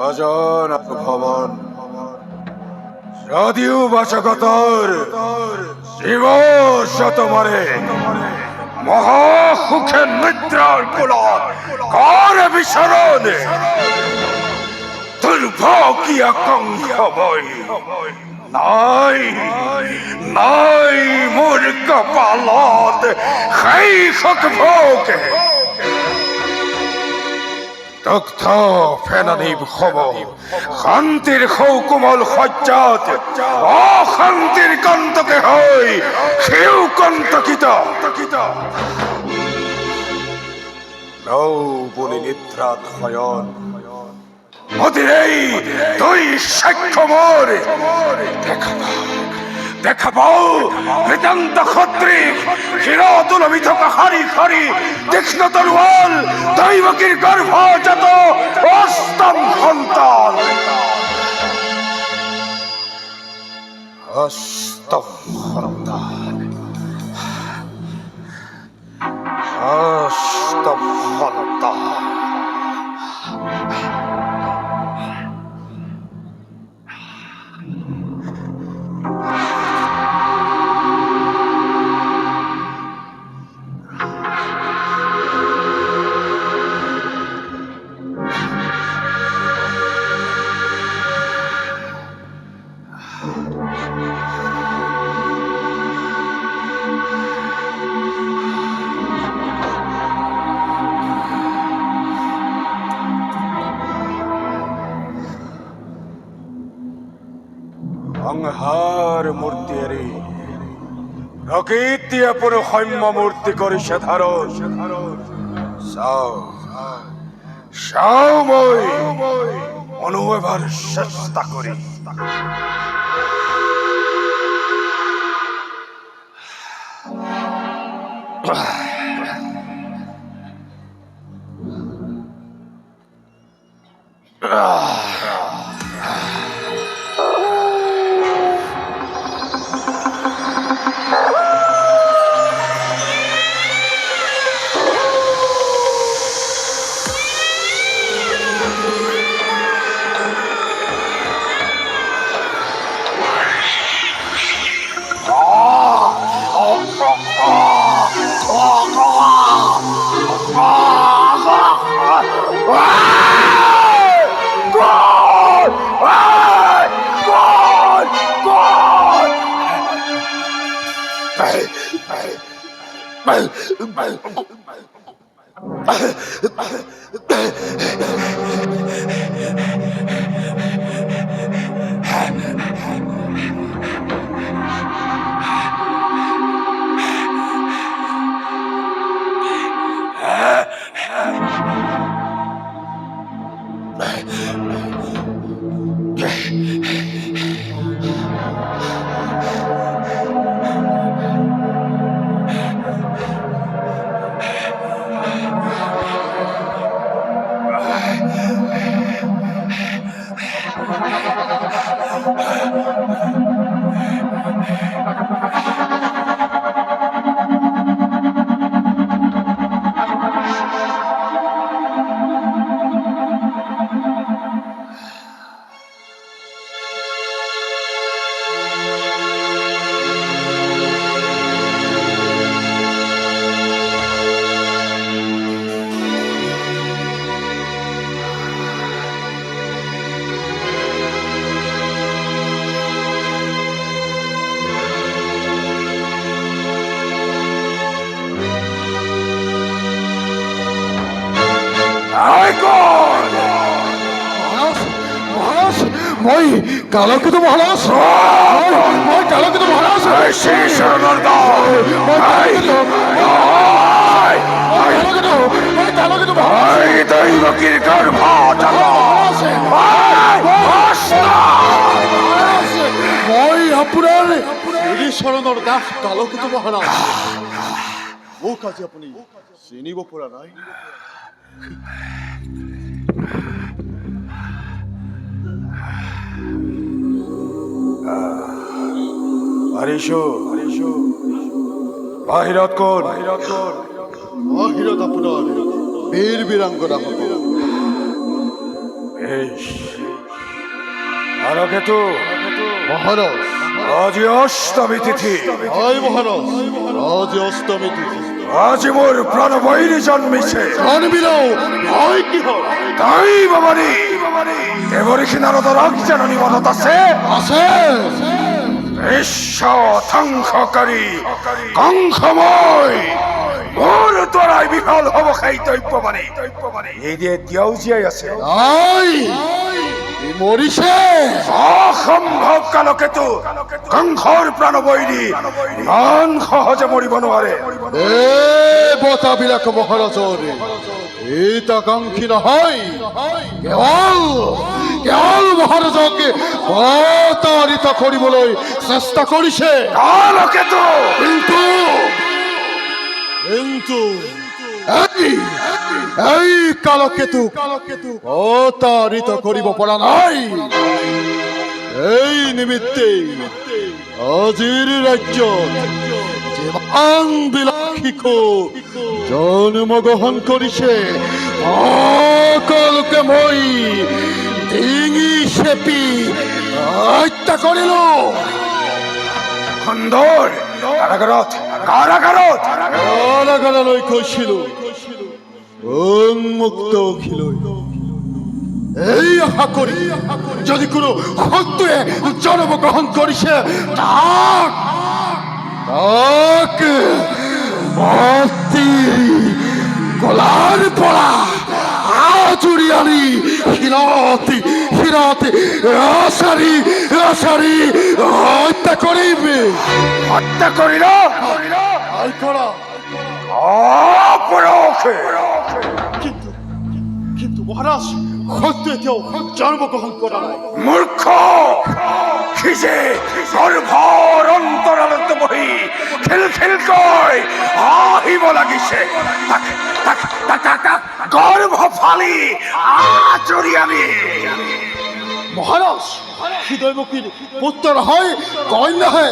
অজানত ভবন যদিও বাচকতর শিব শতমারে মহাসুখে নিদ্রার কুলত কার বিশরণ দুর্ভোগী আকাঙ্ক্ষাময় নাই নাই মোর কপালত সেই সুখ ভোগে দগ্ধ ফেনানিব হব শান্তির সৌকোমল সজ্জাত অশান্তির কন্তকে হৈ সেও কন্তকিত নৌ বলি নিদ্রাত শয়ন অতিরেই তুই সাক্ষ্য মোর দেখাবাও নিতান্ত ক্ষত্রিক হিরোতুলমিত কাহারি খারি তীক্ষ্ণ তরোয়াল দৈবকীর গর্ভজাত অষ্টম সন্তান অষ্টম সন্তান অষ্টম সন্তান সংহার মূর্তিৰে প্ৰকৃতিয়ে পুনঃ সৌম্য মূৰ্তি কৰিছে ধাৰণ চাও মই অনু এবাৰ চেষ্টা কৰি আয় কোন মহারাজ মহারাজ মই কালকেতু মহারাজ মই কালকেতু মহারাজ এই সেই শরণের দল কালকেতু এই দৈবকীর গর্ভ মই আপোনাৰ শৰণৰ দাস কালকেতু মহাৰাজ মোক আজি আপুনি চিনিব পৰা নাই হরিশু বাহিৰত কোন বাহিৰত আপোনাৰ বীৰ বীৰাংগনা বেশ কালকেতু মহারাজ আজি অষ্টমী তিথি হয় মহারাজ আজি অষ্টমী তিথি আজি মোৰ প্ৰণবৈৰী জন্মিছে জন্মিল হয় কি হয় তাই বাবানী দেৱৰীষি নাৰদৰ অজ্ঞাননী মনত আছে আছে বিশ্ব ধ্বংসকাৰী কংসময় মোৰ দ্বাৰাই বিফল হ'ব সেই দৈব্যবাণী এই দিয়ে এতিয়াও জীয়াই আছে নাই ই মৰিছে অসম্ভৱ কালকেতু কংসৰ প্ৰাণবৈৰী ইমান সহজে মৰিব নোৱাৰে দেৱতাবিলাক মহাৰাজৰ হিতাকাংক্ষী নহয় কেৱল মহাৰাজক প্ৰতাৰিত কৰিবলৈ চেষ্টা কৰিছে কালকেতু কিন্তু এই কালকেতু প্ৰতাৰিত কৰিব পৰা নাই এই নিমিত্তে আজিৰ ৰাজ্যত যিমান বিলাসীকো জন্মগ্ৰহণ কৰিছে সকলোকে মই ডিঙি চেপি হত্যা কৰিলো সুন্দৰ কাৰাগাৰলৈ কৈছিলো উন্মুক্ত অখিলৈ এই আশা কৰি যদি কোনো শত্ৰুৱে জন্মগ্ৰহণ কৰিছে তাক গলাৰ পৰা আজুৰি আনি হিৰতি আচাৰি হত্যা কৰিম হত্যা কৰিল কিন্তু মহাৰাজ শত্ৰু এতিয়াও জন্মগ্ৰহণ কৰা নাই মূৰ্খ সিজে গৰ্ভৰ অন্তৰালত বহি খিলখিলকৈ আহিব লাগিছে গৰ্ভ ফালি আজৰি আনি মহাৰাজ হৃদয়মুখীৰ পুত্ৰ হয় কন্যাহে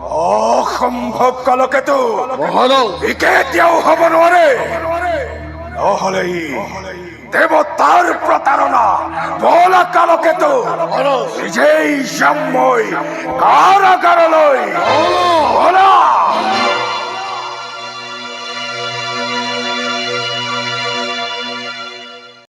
অসম্ভৱ কালকেতু মহাৰাজ কেতিয়াও হ'ব নোৱাৰে নহ'লে দেৱতাৰ প্ৰতাৰণা বলা কালকেতু নিজেই যাম মই কাৰাগাৰলৈ বলা